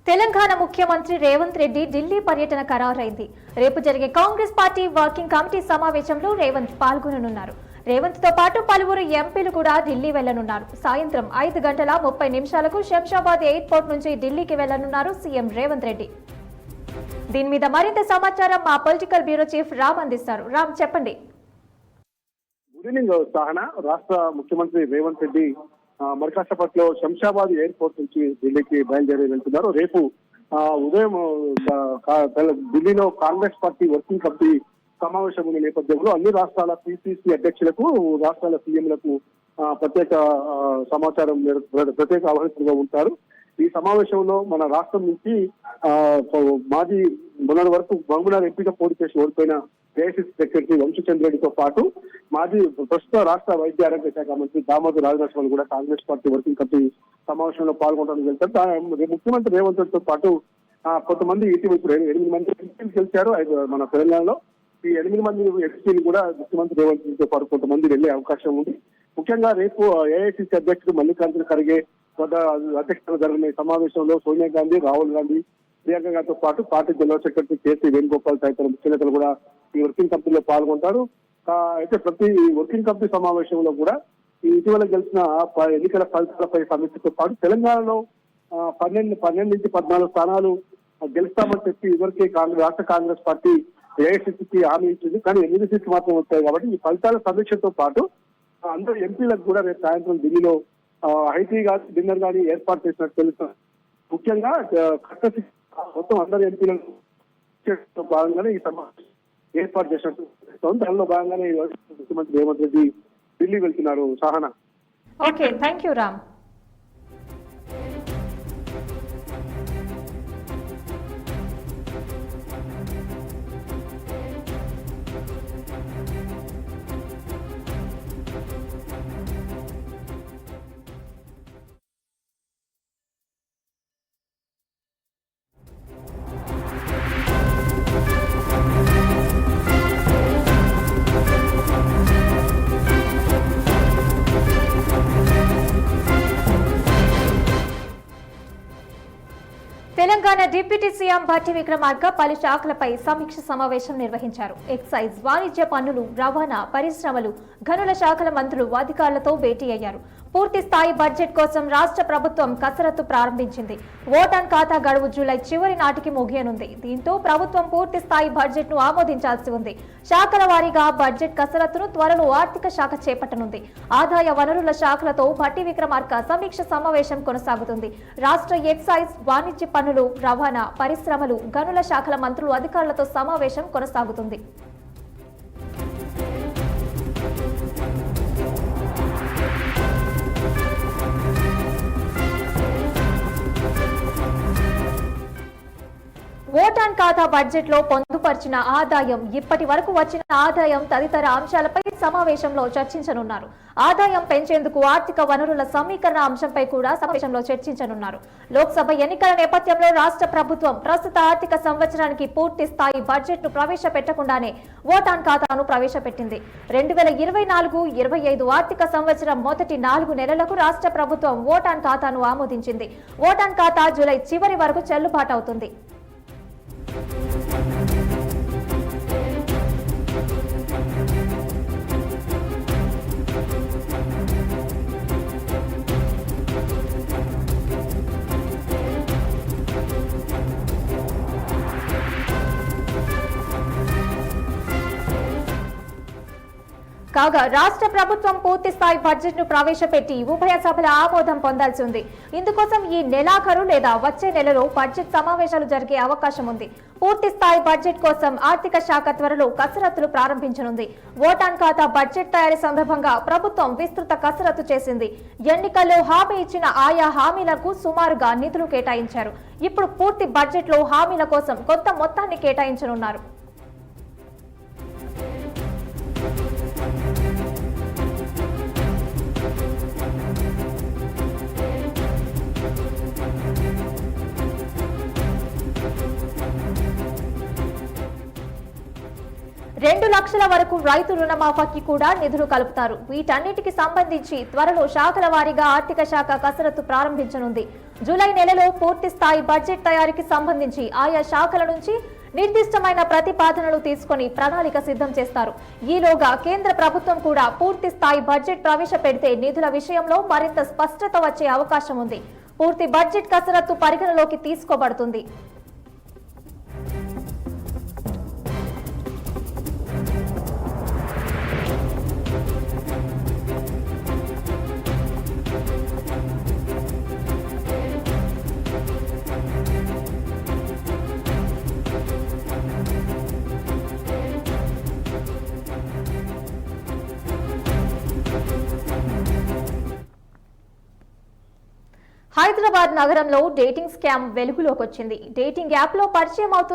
తెలంగాణ ముఖ్యమంత్రి రేవంత్ రెడ్డి ఢిల్లీ పర్యటన ఖరారైంది. రేపు జరిగే కాంగ్రెస్ పార్టీ వర్కింగ్ కమిటీ సమావేశంలో రేవంత్ పాల్గొననున్నారు. రేవంత్ తో పాటు పలువురు ఎంపీలు కూడా ఢిల్లీ వెళ్లనున్నారు. సాయంత్రం 5:30 శంషాబాద్ ఎయిర్పోర్ట్ నుంచి ఢిల్లీకి వెళ్లనున్నారు సీఎం రేవంత్ రెడ్డి. దీని మీద మరింత సమాచారం మా పొలిటికల్ బ్యూరో చీఫ్ రామ్ అందిస్తారు. రామ్, చెప్పండి. Good evening Sahana. రాష్ట్ర ముఖ్యమంత్రి రేవంత్ రెడ్డి మరి కాసేపట్లో శంషాబాద్ ఎయిర్పోర్ట్ నుంచి ఢిల్లీకి బయలుదేరి వెళ్తున్నారు. రేపు ఉదయం ఢిల్లీలో కాంగ్రెస్ పార్టీ వర్కింగ్ కమిటీ సమావేశం ఉన్న నేపథ్యంలో అన్ని రాష్ట్రాల పిసిసి అధ్యక్షులకు, రాష్ట్రాల సీఎంలకు ప్రత్యేక సమాచారం ప్రత్యేక ఆహ్వానితులుగా ఉంటారు. ఈ సమావేశంలో మన రాష్ట్రం నుంచి మాజీ మొన్నటి వరకు మహబూబ్నగర్ ఎంపీగా పోటీ చేసి ఓడిపోయిన ఏఐసిసి సెక్రటరీ వంశీచంద్రెడ్డితో పాటు మాజీ ప్రస్తుత రాష్ట్ర వైద్య ఆరోగ్య శాఖ మంత్రి దామోదర్ రాజనరసింహన్ కూడా కాంగ్రెస్ పార్టీ వర్కింగ్ కమిటీ సమావేశంలో పాల్గొనడానికి వెళ్తారు. ముఖ్యమంత్రి రేవంత్ రెడ్డితో పాటు కొంతమంది ఇటీవల 8 మంది ఎంపీలు గెలిచారు మన తెలంగాణలో. ఈ 8 మంది ఎంపీలు కూడా ముఖ్యమంత్రి రేవంత్ రెడ్డితో పాటు కొంతమంది వెళ్లే అవకాశం ఉంది. ముఖ్యంగా రేపు ఏఐసిసి అధ్యక్షుడు మల్లికార్జున ఖర్గే వద్ద అధ్యక్షతన జరిగిన సమావేశంలో సోనియా గాంధీ, రాహుల్ గాంధీ, ప్రియాంక గాంధీతో పాటు party general secretary KC Venugopal తదితర ముఖ్య నేతలు కూడా ఈ వర్కింగ్ కమిటీలో పాల్గొంటారు. అయితే ప్రతి వర్కింగ్ కమిటీ సమావేశంలో కూడా ఈ ఇటీవల గెలిచిన ఎన్నికల ఫలితాలపై సమీక్షతో పాటు తెలంగాణలో 12 నుంచి 14 స్థానాలు గెలుస్తామని చెప్పి ఇదివరకే రాష్ట్ర కాంగ్రెస్ పార్టీ ఏఐసిసికి హామీ ఇచ్చింది. కానీ 8 సీట్లు మాత్రం వచ్చాయి. కాబట్టి ఈ ఫలితాల సమీక్షతో పాటు అందరూ ఎంపీలకు కూడా రేపు సాయంత్రం ఢిల్లీలో ఐటీ డిన్నర్ కానీ ఏర్పాటు చేసినట్టు తెలుస్తుంది. ముఖ్యంగా మొత్తం అందరు ఎంపీలను భాగంగానే ఈ సమావేశం ఏర్పాటు చేసినట్టు దానిలో భాగంగానే ముఖ్యమంత్రి రేవంత్ రెడ్డి ఢిల్లీ వెళ్తున్నారు. Sahana. Okay, thank you Ram. Telangana deputy CM Bhatti Vikramarka పలు శాఖలపై సమీక్ష సమావేశం నిర్వహించారు. ఎక్సైజ్, వాణిజ్య పన్నులు, రవాణా, పరిశ్రమలు, గనుల శాఖల మంత్రులు అధికారులతో భేటీ అయ్యారు. పూర్తి స్థాయి బడ్జెట్ కోసం రాష్ట్ర ప్రభుత్వం కసరత్తు ప్రారంభించింది. ఓటాన్ ఖాతా గడువు జూలై చివరి నాటికి ముగియనుంది. దీంతో ప్రభుత్వం పూర్తి స్థాయి బడ్జెట్ ను ఆమోదించాల్సి ఉంది. శాఖల వారీగా బడ్జెట్ కసరత్తును త్వరలో ఆర్థిక శాఖ చేపట్టనుంది. ఆదాయ వనరుల శాఖలతో భట్టి విక్రమార్క సమీక్ష సమావేశం కొనసాగుతుంది. రాష్ట్ర ఎక్సైజ్, వాణిజ్య పన్నులు, రవాణా, పరిశ్రమలు, గనుల శాఖల మంత్రులు అధికారులతో సమావేశం కొనసాగుతుంది. ఓటాన్ ఖాతా బడ్జెట్ లో పొందుపరిచిన ఆదాయం, ఇప్పటి వరకు వచ్చిన ఆదాయం తదితర అంశాలపై సమావేశంలో చర్చించనున్నారు. ఆదాయం పెంచేందుకు ఆర్థిక వనరుల సమీకరణ అంశంపై కూడా సమావేశంలో చర్చించనున్నారు. లోక్సభ ఎన్నికల నేపథ్యంలో రాష్ట్ర ప్రభుత్వం ప్రస్తుత ఆర్థిక సంవత్సరానికి పూర్తి స్థాయి బడ్జెట్ ను ప్రవేశపెట్టకుండానే ఓటాన్ ఖాతాను ప్రవేశపెట్టింది. 2024-25 ఆర్థిక సంవత్సరం మొదటి 4 నెలలకు రాష్ట్ర ప్రభుత్వం ఓటాన్ ఖాతాను ఆమోదించింది. ఓటాన్ ఖాతా జూలై చివరి వరకు చెల్లుబాటు అవుతుంది. కాగా రాష్ట్ర ప్రభుత్వం పూర్తి స్థాయి బడ్జెట్ ను ప్రవేశపెట్టి ఉభయ సభల ఆమోదం పొందాల్సి ఉంది. ఇందుకోసం ఈ నెలాఖరు లేదా వచ్చే నెలలో బడ్జెట్ సమావేశాలు జరిగే అవకాశం ఉంది. పూర్తి స్థాయి బడ్జెట్ కోసం ఆర్థిక శాఖ త్వరలో కసరత్తులు ప్రారంభించనుంది. ఓటాన్ ఖాతా బడ్జెట్ తయారీ సందర్భంగా ప్రభుత్వం విస్తృత కసరత్తు చేసింది. ఎన్నికల్లో హామీ ఇచ్చిన ఆయా హామీలకు సుమారుగా నిధులు కేటాయించారు. ఇప్పుడు పూర్తి బడ్జెట్ లో హామీల కోసం కొంత మొత్తాన్ని కేటాయించనున్నారు. 2 లక్షల వరకు రైతు రుణమాఫీకి కూడా నిధులు కలుపుతారు. వీటన్నిటికి సంబంధించి త్వరలో శాఖల వారీగా ఆర్థిక శాఖ కసరత్తు ప్రారంభించనుంది. జూలై నెలలో పూర్తి స్థాయి బడ్జెట్ తయారీకి సంబంధించి ఆయా శాఖల నుంచి నిర్దిష్టమైన ప్రతిపాదనలు తీసుకొని ప్రణాళిక సిద్ధం చేస్తారు. ఈలోగా కేంద్ర ప్రభుత్వం కూడా పూర్తి స్థాయి బడ్జెట్ ప్రవేశపెడితే నిధుల విషయంలో మరింత స్పష్టత వచ్చే అవకాశం ఉంది. పూర్తి బడ్జెట్ కసరత్తు పరిగణలోకి తీసుకోబడుతుంది. హైదరాబాద్ నగరంలో డేటింగ్ స్కామ్ వెలుగులోకి వచ్చింది. డేటింగ్ యాప్ లో పరిచయం అవుతున్న